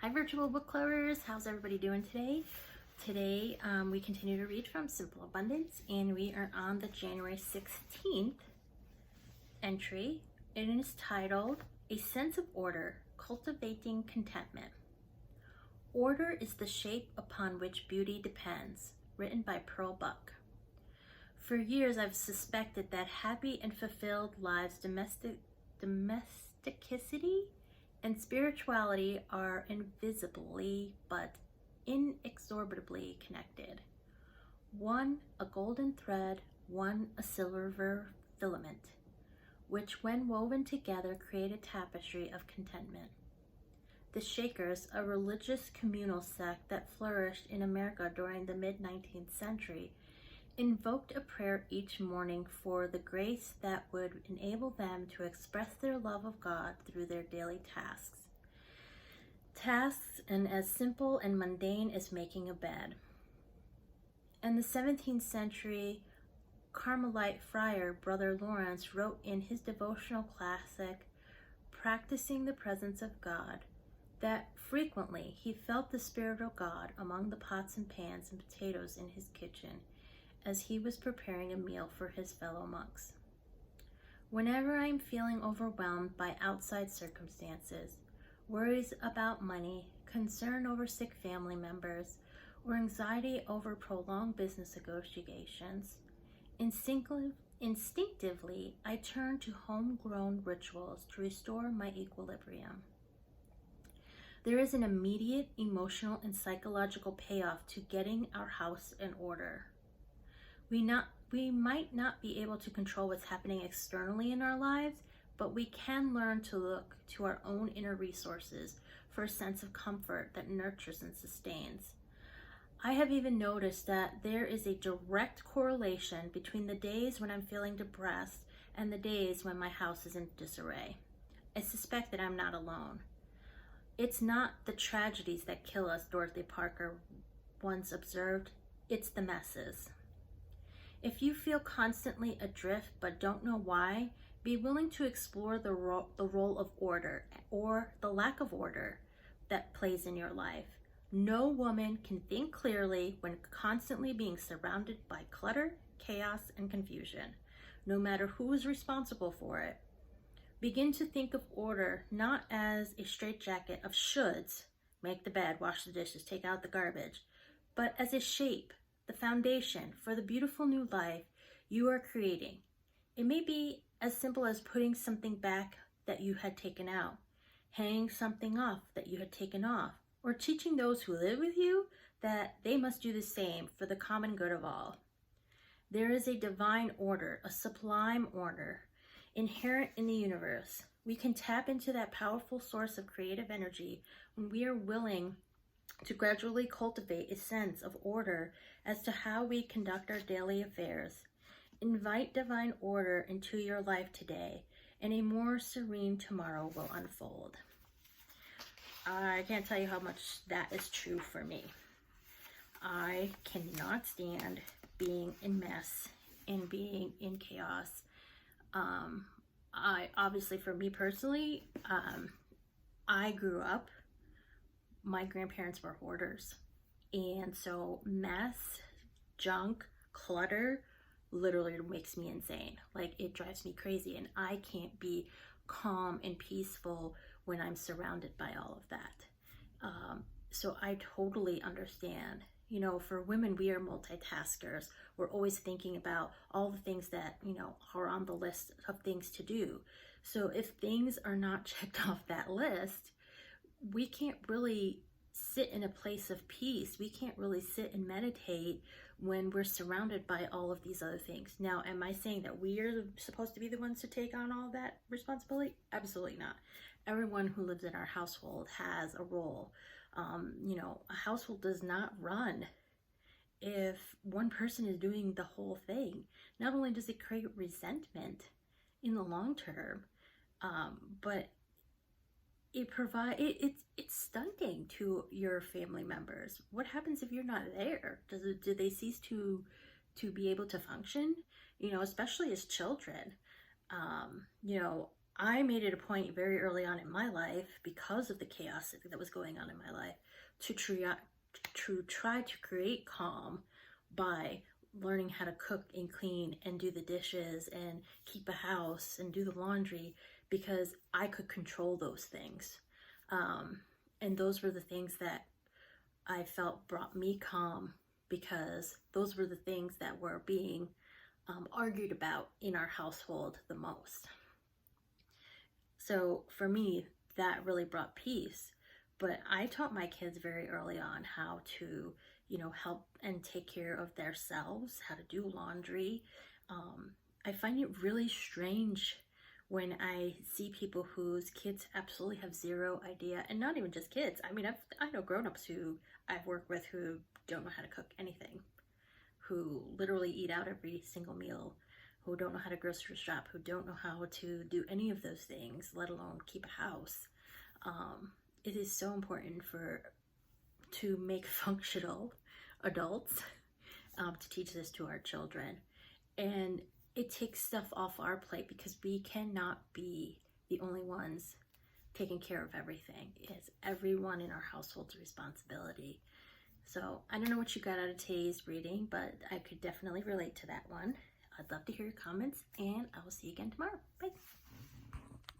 Hi virtual book lovers, how's everybody doing today? Today we continue to read from Simple Abundance, and we are on the January 16th entry. It is titled A Sense of Order, Cultivating Contentment. Order is the shape upon which beauty depends, written by Pearl Buck. For years I've suspected that happy and fulfilled lives, domesticity and spirituality are invisibly but inexorably connected. One a golden thread, one a silver filament, which when woven together create a tapestry of contentment. The Shakers, a religious communal sect that flourished in America during the mid-19th century, invoked a prayer each morning for the grace that would enable them to express their love of God through their daily tasks. Tasks and as simple and mundane as making a bed. In the 17th century, Carmelite friar Brother Lawrence wrote in his devotional classic, Practicing the Presence of God, that frequently he felt the Spirit of God among the pots and pans and potatoes in his kitchen, as he was preparing a meal for his fellow monks. Whenever I'm feeling overwhelmed by outside circumstances, worries about money, concern over sick family members, or anxiety over prolonged business negotiations, instinctively I turn to homegrown rituals to restore my equilibrium. There is an immediate emotional and psychological payoff to getting our house in order. We might not be able to control what's happening externally in our lives, but we can learn to look to our own inner resources for a sense of comfort that nurtures and sustains. I have even noticed that there is a direct correlation between the days when I'm feeling depressed and the days when my house is in disarray. I suspect that I'm not alone. It's not the tragedies that kill us, Dorothy Parker once observed, it's the messes. If you feel constantly adrift but don't know why, be willing to explore the role of order or the lack of order that plays in your life. No woman can think clearly when constantly being surrounded by clutter, chaos, and confusion, no matter who is responsible for it. Begin to think of order not as a straitjacket of shoulds, make the bed, wash the dishes, take out the garbage, but as a shape, the foundation for the beautiful new life you are creating. It may be as simple as putting something back that you had taken out, hanging something off that you had taken off, or teaching those who live with you that they must do the same for the common good of all. There is a divine order, a sublime order, inherent in the universe. We can tap into that powerful source of creative energy when we are willing to gradually cultivate a sense of order as to how we conduct our daily affairs. Invite divine order into your life today, and a more serene tomorrow will unfold. I can't tell you how much that is true for me. I cannot stand being in mess and being in chaos. Obviously for me personally, I grew up, my grandparents were hoarders. And so mess, junk, clutter literally makes me insane. Like, it drives me crazy, and I can't be calm and peaceful when I'm surrounded by all of that. So I totally understand. You know, for women, we are multitaskers. We're always thinking about all the things that, are on the list of things to do. So if things are not checked off that list, we can't really sit in a place of peace. We can't really sit and meditate when we're surrounded by all of these other things. Now, am I saying that we are supposed to be the ones to take on all that responsibility? Absolutely not. Everyone who lives in our household has a role. A household does not run if one person is doing the whole thing. Not only does it create resentment in the long term, but it's stunting to your family members. What happens if you're not there? Do they cease to be able to function? Especially as children. I made it a point very early on in my life, because of the chaos that was going on in my life, to try to create calm by learning how to cook and clean and do the dishes and keep a house and do the laundry, because I could control those things. And those were the things that I felt brought me calm, because those were the things that were being argued about in our household the most. So for me, that really brought peace. But I taught my kids very early on how to, help and take care of themselves, how to do laundry. I find it really strange when I see people whose kids absolutely have zero idea, and not even just kids. I mean, I know grown-ups who I've worked with who don't know how to cook anything, who literally eat out every single meal, who don't know how to grocery shop, who don't know how to do any of those things, let alone keep a house. It is so important to make functional adults, to teach this to our children. And it takes stuff off our plate, because we cannot be the only ones taking care of everything. It's everyone in our household's responsibility. So I don't know what you got out of today's reading, but I could definitely relate to that one. I'd love to hear your comments, and I will see you again tomorrow. Bye.